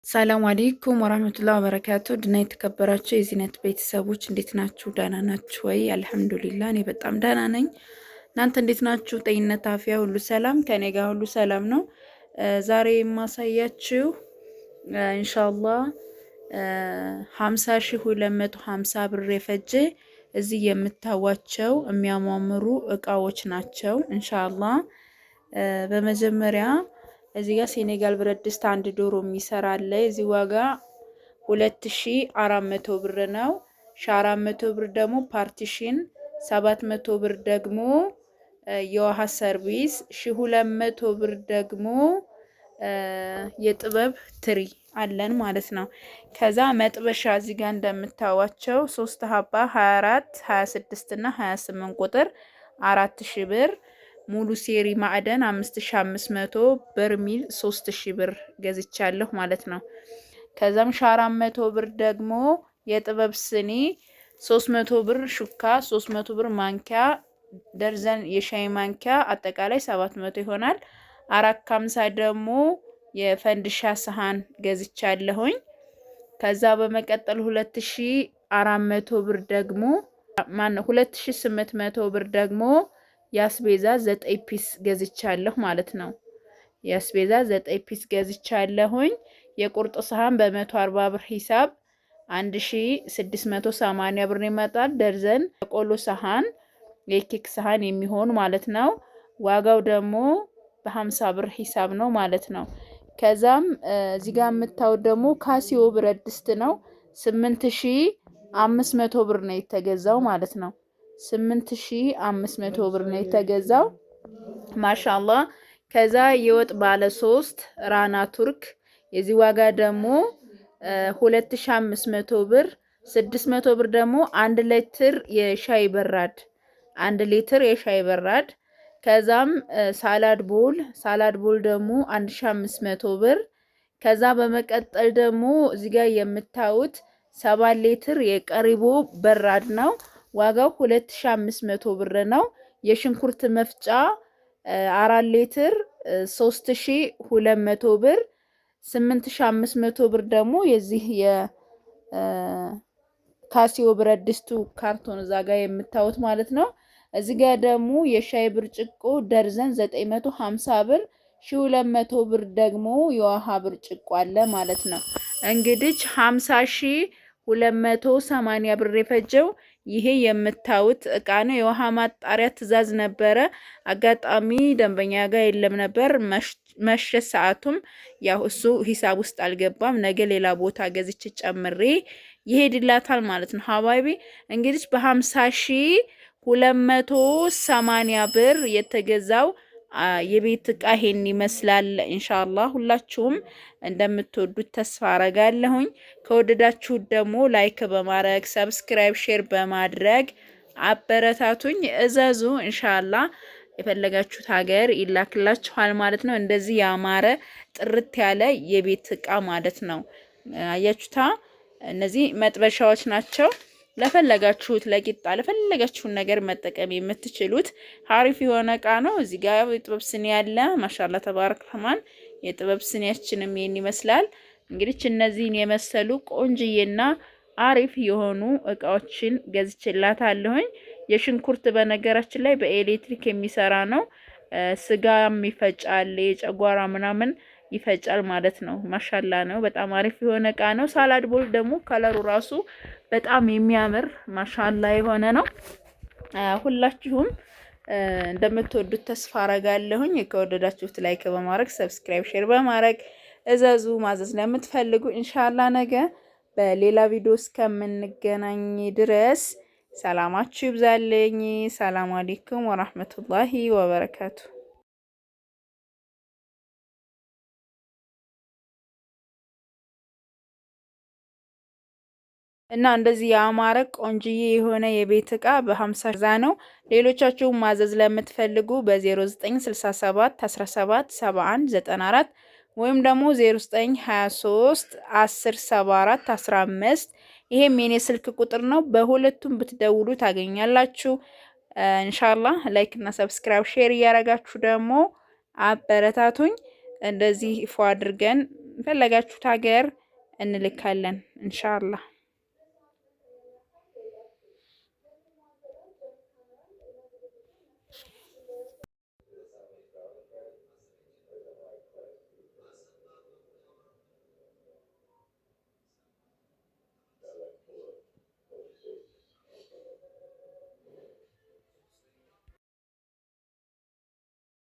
ሰላም አለይኩም ወራህመቱላሂ ወበረካቱ። ድና የተከበራችሁ የዚህነት ቤተሰቦች እንዴት ናችሁ? ደህና ናችሁ ወይ? አልሐምዱሊላህ እኔ በጣም ደህና ነኝ። እናንተ እንዴት ናችሁ? ጤንነት፣ አፍያ ሁሉ ሰላም? ከኔ ጋር ሁሉ ሰላም ነው። ዛሬ የማሳያችሁ ኢንሻአላህ 50,250 ብር የፈጀ እዚህ የምታዋቸው የሚያማምሩ እቃዎች ናቸው ኢንሻአላህ። በመጀመሪያ እዚህ ጋር ሴኔጋል ብረት ድስት አንድ ዶሮ የሚሰራ አለ። እዚህ ዋጋ 2400 ብር ነው። 400 ብር ደግሞ ፓርቲሽን፣ 700 ብር ደግሞ የውሃ ሰርቪስ፣ 1200 ብር ደግሞ የጥበብ ትሪ አለን ማለት ነው። ከዛ መጥበሻ እዚህ ጋር እንደምታዋቸው 3 ሀባ 24፣ 26 እና 28 ቁጥር 4000 ብር። ሙሉ ሴሪ ማዕደን 5500 በርሚል 3000 ብር ገዝቻለሁ ማለት ነው። ከዛም 400 ብር ደግሞ የጥበብ ስኒ፣ 300 ብር ሹካ፣ 300 ብር ማንኪያ፣ ደርዘን የሻይ ማንኪያ አጠቃላይ 700 ይሆናል። 450 ደግሞ የፈንድሻ ሰሃን ገዝቻለሁኝ። ከዛ በመቀጠል 2400 ብር ደግሞ 2800 ብር ደግሞ ያስቤዛ 9 ፒስ ገዝቻለሁ ማለት ነው። ያስቤዛ 9 ፒስ ገዝቻለሁኝ። የቁርጥ ሰሃን በ140 ብር ሂሳብ 1680 ብር ይመጣል። ደርዘን የቆሎ ሰሃን የኬክ ሰሃን የሚሆን ማለት ነው። ዋጋው ደግሞ በ50 ብር ሂሳብ ነው ማለት ነው። ከዛም እዚህ ጋር የምታዩት ደግሞ ካሲዮ ብረት ድስት ነው። 8500 ብር ነው የተገዛው ማለት ነው። 8500 ብር ነው የተገዛው። ማሻአላህ። ከዛ የወጥ ባለ 3 ራና ቱርክ የዚህ ዋጋ ደግሞ 2500 ብር። 600 ብር ደግሞ 1 ሊትር የሻይ በራድ 1 ሊትር የሻይ በራድ። ከዛም ሳላድ ቦል ደግሞ 1500 ብር። ከዛ በመቀጠል ደግሞ እዚህ ጋር የምታዩት 7 ሊትር የቀሪቦ በራድ ነው። ዋጋው 2500 ብር ነው። የሽንኩርት መፍጫ 4 ሊትር 3200 ብር። 8500 ብር ደግሞ የዚህ የካሲዮ ብረት ድስቱ ካርቶን እዛ ጋር የምታዩት ማለት ነው። እዚህ ጋር ደግሞ የሻይ ብርጭቆ ደርዘን 950 ብር። 1200 ብር ደግሞ የውሃ ብርጭቆ አለ ማለት ነው። እንግዲህ 50,280 ብር የፈጀው ይሄ የምታዩት እቃ ነው። የውሃ ማጣሪያ ትዕዛዝ ነበረ። አጋጣሚ ደንበኛ ጋር የለም ነበር። መሸ ሰዓቱም ያው እሱ ሂሳብ ውስጥ አልገባም። ነገ ሌላ ቦታ ገዝቼ ጨምሬ ይሄድላታል ማለት ነው። ሀባይቢ እንግዲህ በ50,280 ብር የተገዛው የቤት እቃ ይሄን ይመስላል። ኢንሻአላህ ሁላችሁም እንደምትወዱት ተስፋ አረጋለሁኝ። ከወደዳችሁት ደግሞ ላይክ በማድረግ ሰብስክራይብ፣ ሼር በማድረግ አበረታቱኝ፣ እዘዙ። ኢንሻአላህ የፈለጋችሁት ሀገር ይላክላችኋል ማለት ነው። እንደዚህ ያማረ ጥርት ያለ የቤት እቃ ማለት ነው። አያችሁታ? እነዚህ መጥበሻዎች ናቸው። ለፈለጋችሁት ለቂጣ ለፈለጋችሁን ነገር መጠቀም የምትችሉት አሪፍ የሆነ እቃ ነው። እዚህ ጋር የጥበብ ስኒ ያለ ማሻአላ ተባረክ ረህማን። የጥበብ ስኒያችንም ይሄን ይመስላል። እንግዲህ እነዚህን የመሰሉ ቆንጅዬና አሪፍ የሆኑ እቃዎችን ገዝቼላታለሁኝ። የሽንኩርት በነገራችን ላይ በኤሌክትሪክ የሚሰራ ነው። ስጋም ይፈጫል፣ የጨጓራ ምናምን ይፈጫል ማለት ነው። ማሻላ ነው። በጣም አሪፍ የሆነ እቃ ነው። ሳላድ ቦል ደግሞ ከለሩ ራሱ በጣም የሚያምር ማሻላ የሆነ ነው። ሁላችሁም እንደምትወዱት ተስፋ አረጋለሁኝ። ከወደዳችሁት ላይክ በማድረግ ሰብስክራይብ፣ ሼር በማድረግ እዘዙ። ማዘዝ ለምትፈልጉ ኢንሻአላ ነገ በሌላ ቪዲዮ እስከምንገናኝ ድረስ ሰላማችሁ ይብዛልኝ። ሰላም አለይኩም ወራህመቱላሂ ወበረካቱ። እና እንደዚህ ያማረ ቆንጅዬ የሆነ የቤት እቃ በ50 ዛ ነው። ሌሎቻችሁ ማዘዝ ለምትፈልጉ በ0967 17 71 94 ወይም ደግሞ 0923 10 74 15 ይሄም የኔ ስልክ ቁጥር ነው። በሁለቱም ብትደውሉ ታገኛላችሁ። ኢንሻአላህ ላይክ እና ሰብስክራይብ ሼር እያረጋችሁ ደግሞ አበረታቱኝ። እንደዚህ ፎ አድርገን ፈለጋችሁት ሀገር እንልካለን ኢንሻአላህ።